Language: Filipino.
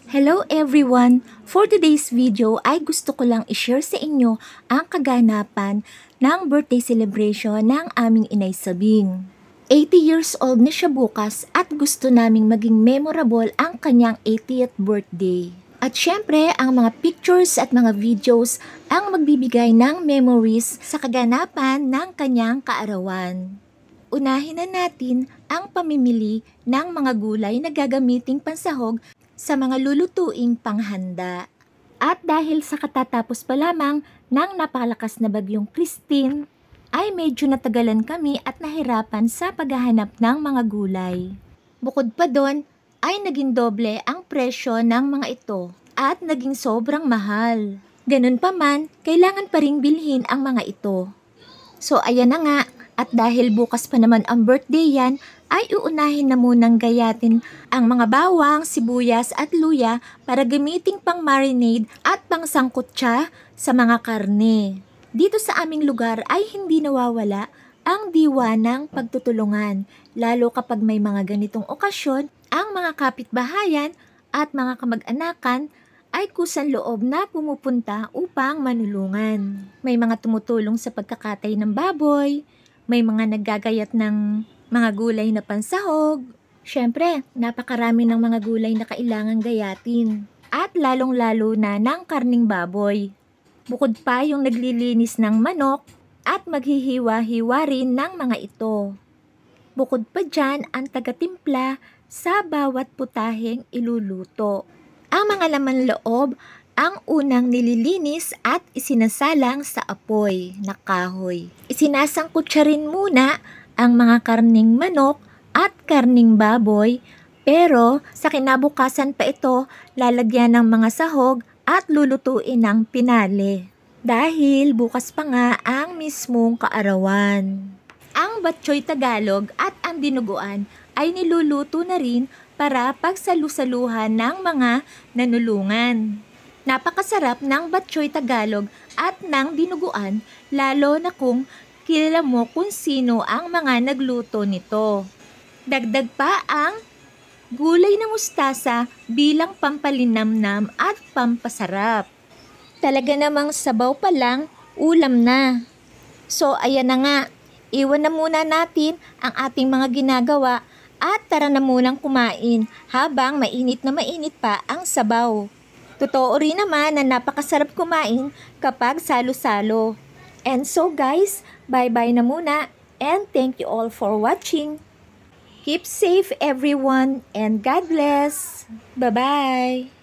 Hello everyone! For today's video ay gusto ko lang i-share sa inyo ang kaganapan ng birthday celebration ng aming Inay Sabing. 80 years old na siya bukas at gusto naming maging memorable ang kanyang 80th birthday. At syempre, ang mga pictures at mga videos ang magbibigay ng memories sa kaganapan ng kanyang kaarawan. Unahin na natin ang pamimili ng mga gulay na gagamiting pansahog sa mga lulutuing panghanda. At dahil sa katatapos pa lamang ng napakalakas na bagyong Christine, ay medyo natagalan kami at nahirapan sa paghahanap ng mga gulay. Bukod pa doon, ay naging doble ang presyo ng mga ito at naging sobrang mahal. Ganun pa man, kailangan pa ring bilhin ang mga ito. So ayan na nga, at dahil bukas pa naman ang birthday yan, ay uunahin na munang gayatin ang mga bawang, sibuyas at luya para gamiting pang marinade at pang sangkutsa sa mga karne. Dito sa aming lugar ay hindi nawawala ang diwa ng pagtutulungan, lalo kapag may mga ganitong okasyon, ang mga kapitbahayan at mga kamag-anakan ay kusang loob na pumupunta upang manulungan. May mga tumutulong sa pagkakatay ng baboy, may mga naggagayat ng mga gulay na pansahog. Siyempre, napakarami ng mga gulay na kailangang gayatin. At lalong-lalo na ng karning baboy. Bukod pa yung naglilinis ng manok at maghihiwa-hiwa rin ng mga ito. Bukod pa dyan ang tagatimpla sa bawat putaheng iluluto. Ang mga laman loob ang unang nililinis at isinasalang sa apoy na kahoy. Isinasangkutsa rin muna ang mga karning manok at karning baboy, pero sa kinabukasan pa ito lalagyan ng mga sahog at lulutuin ng pinali. Dahil bukas pa nga ang mismong kaarawan. Ang batchoy Tagalog at ang dinuguan ay niluluto na rin para pagsalusaluhan ng mga nanulungan. Napakasarap ng batchoy Tagalog at ng dinuguan, lalo na kung kilala mo kung sino ang mga nagluto nito. Dagdag pa ang gulay na mustasa bilang pampalinamnam at pampasarap. Talaga namang sabaw pa lang, ulam na. So ayan na nga, iwan na muna natin ang ating mga ginagawa at tara na munang kumain habang mainit na mainit pa ang sabaw. Totoo rin naman na napakasarap kumain kapag salo-salo. And so guys, bye-bye na muna and thank you all for watching. Keep safe everyone and God bless. Bye-bye.